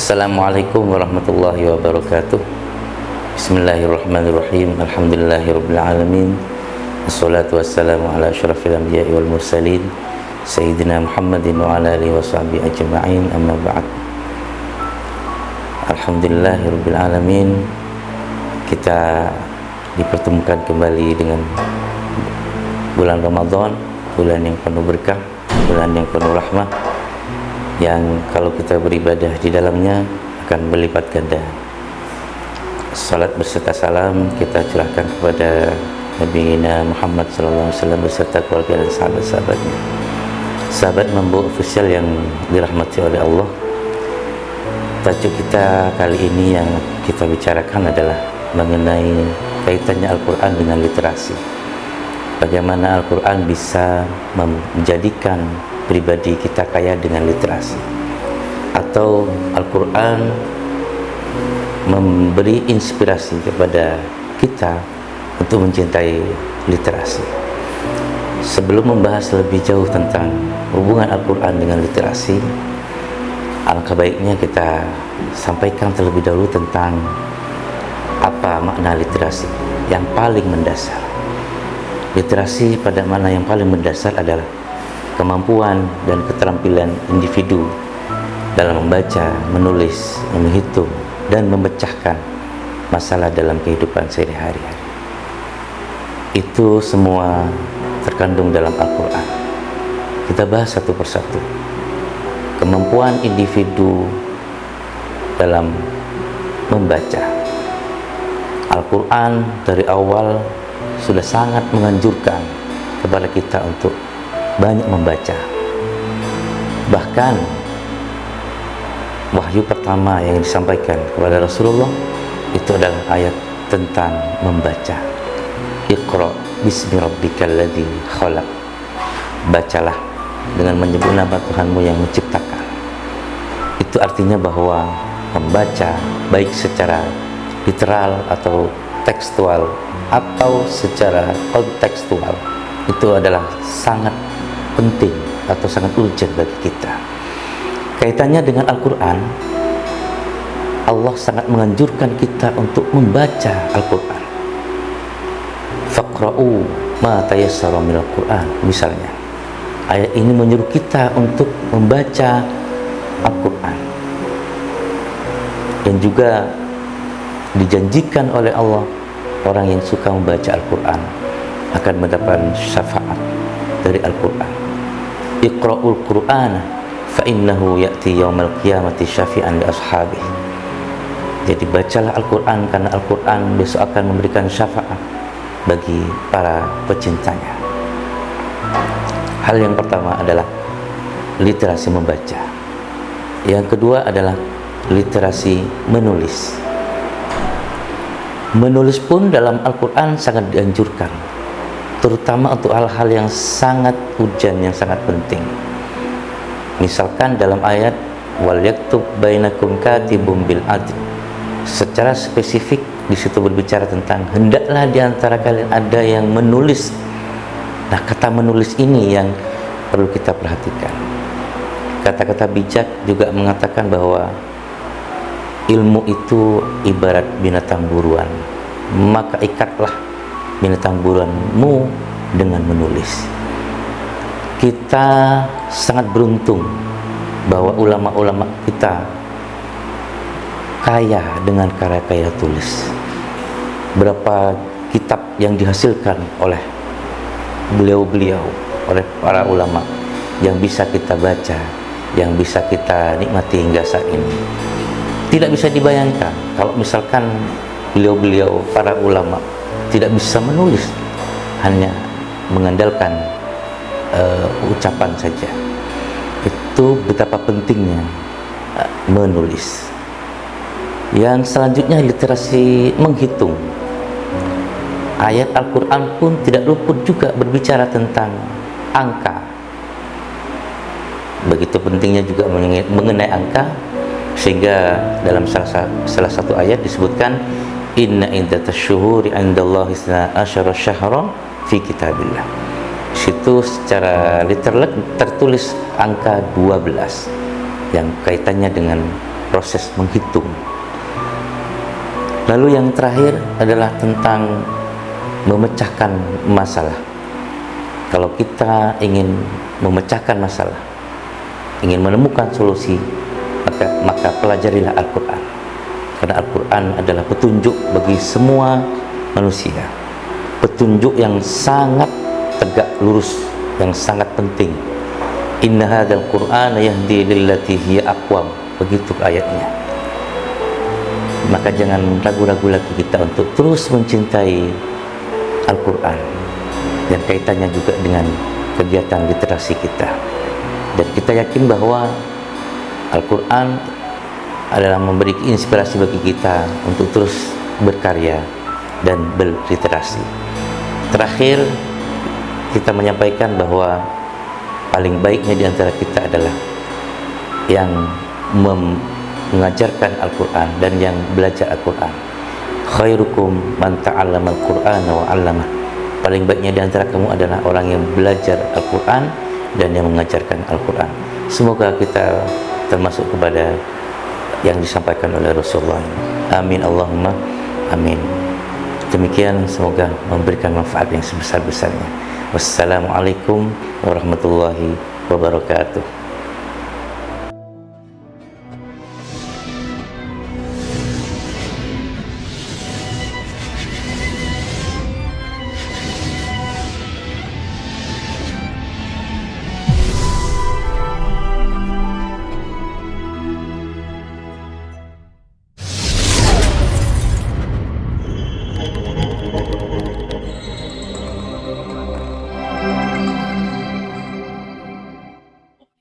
Assalamualaikum warahmatullahi wabarakatuh. Bismillahirrahmanirrahim. Alhamdulillahirabbil alamin. Wassalatu wassalamu ala asyrafil anbiya'i wal mursalin sayyidina Muhammadin wa ala alihi washabbihi ajma'in. Amma ba'd. Alhamdulillahirabbil alamin. Kita dipertemukan kembali dengan bulan Ramadan, bulan yang penuh berkah, bulan yang penuh rahmah, yang kalau kita beribadah di dalamnya akan berlipat ganda. Salat beserta salam kita curahkan kepada Nabi Muhammad SAW beserta keluarga dan sahabat-sahabatnya, sahabat membawa official yang dirahmati oleh Allah. Tajuk kita kali ini yang kita bicarakan adalah mengenai kaitannya Al-Quran dengan literasi. Bagaimana Al-Quran bisa menjadikan pribadi kita kaya dengan literasi, atau Al-Quran memberi inspirasi kepada kita untuk mencintai literasi. Sebelum membahas lebih jauh tentang hubungan Al-Quran dengan literasi, alangkah baiknya kita sampaikan terlebih dahulu tentang apa makna literasi yang paling mendasar. Literasi pada makna yang paling mendasar adalah kemampuan dan keterampilan individu dalam membaca, menulis, menghitung, dan memecahkan masalah dalam kehidupan sehari-hari. Itu semua terkandung dalam Al-Quran. Kita bahas satu persatu. Kemampuan individu dalam membaca. Al-Quran dari awal sudah sangat menganjurkan kepada kita untuk banyak membaca. Bahkan wahyu pertama yang disampaikan kepada Rasulullah itu adalah ayat tentang membaca. Iqra bismi rabbikal ladzi khalaq. Bacalah dengan menyebut nama Tuhanmu yang menciptakan. Itu artinya bahwa membaca baik secara literal atau tekstual atau secara kontekstual itu adalah sangat penting atau sangat urgent bagi kita. Kaitannya dengan Al-Quran, Allah sangat menganjurkan kita untuk membaca Al-Quran. Faqra'u ma tayassara minal Quran. Misalnya, ayat ini menyuruh kita untuk membaca Al-Quran. Dan juga dijanjikan oleh Allah, orang yang suka membaca Al-Quran akan mendapat syafaat dari Al-Quran. Iqra'ul Qur'ana fa innahu ya'ti yaumal qiyamati syafi'an li ashabihi. Jadi bacalah Al-Quran karena Al-Quran besok akan memberikan syafaat bagi para pecintanya. Hal yang pertama adalah literasi membaca. Yang kedua adalah literasi menulis. Menulis pun dalam Al-Quran sangat dianjurkan, terutama untuk hal-hal yang sangat urgent, yang sangat penting. Misalkan dalam ayat wal yaktub bainakum katibum bil adl, secara spesifik di situ berbicara tentang hendaklah di antara kalian ada yang menulis. Nah, kata menulis ini yang perlu kita perhatikan. Kata-kata bijak juga mengatakan bahwa ilmu itu ibarat binatang buruan, maka ikatlah binatang buruanmu dengan menulis. Kita sangat beruntung bahwa ulama-ulama kita kaya dengan karya-karya tulis. Berapa kitab yang dihasilkan oleh beliau-beliau, oleh para ulama, yang bisa kita baca, yang bisa kita nikmati hingga saat ini. Tidak bisa dibayangkan kalau misalkan beliau-beliau, para ulama tidak bisa menulis, hanya mengandalkan ucapan saja. Itu betapa pentingnya menulis. Yang selanjutnya literasi menghitung. Ayat Al-Quran pun tidak luput juga berbicara tentang angka. Begitu pentingnya juga mengenai angka, sehingga dalam salah satu ayat disebutkan inna iddatasy syuhuri 'indallahi 12 syahran fi kitabillah. Situ secara literal tertulis angka 12 yang kaitannya dengan proses menghitung. Lalu yang terakhir adalah tentang memecahkan masalah. Kalau kita ingin memecahkan masalah, ingin menemukan solusi, maka pelajarilah Al-Quran, karena Al-Quran adalah petunjuk bagi semua manusia, petunjuk yang sangat tegak lurus, yang sangat penting. Inna hadzal Qur'ana yahdi lillati hiya aqwam, begitu ayatnya. Maka jangan ragu-ragu lagi kita untuk terus mencintai Al-Quran dan kaitannya juga dengan kegiatan literasi kita. Dan kita yakin bahwa Al-Quran adalah memberi inspirasi bagi kita untuk terus berkarya dan berliterasi. Terakhir, kita menyampaikan bahwa paling baiknya di antara kita adalah yang mengajarkan Al-Quran dan yang belajar Al-Quran. Khairukum man ta'allama Al-Qur'ana wa 'allamah. Paling baiknya di antara kamu adalah orang yang belajar Al-Quran dan yang mengajarkan Al-Quran. Semoga kita termasuk kepada yang disampaikan oleh Rasulullah. Amin Allahumma amin. Demikian, semoga memberikan manfaat yang sebesar-besarnya. Wassalamualaikum warahmatullahi wabarakatuh.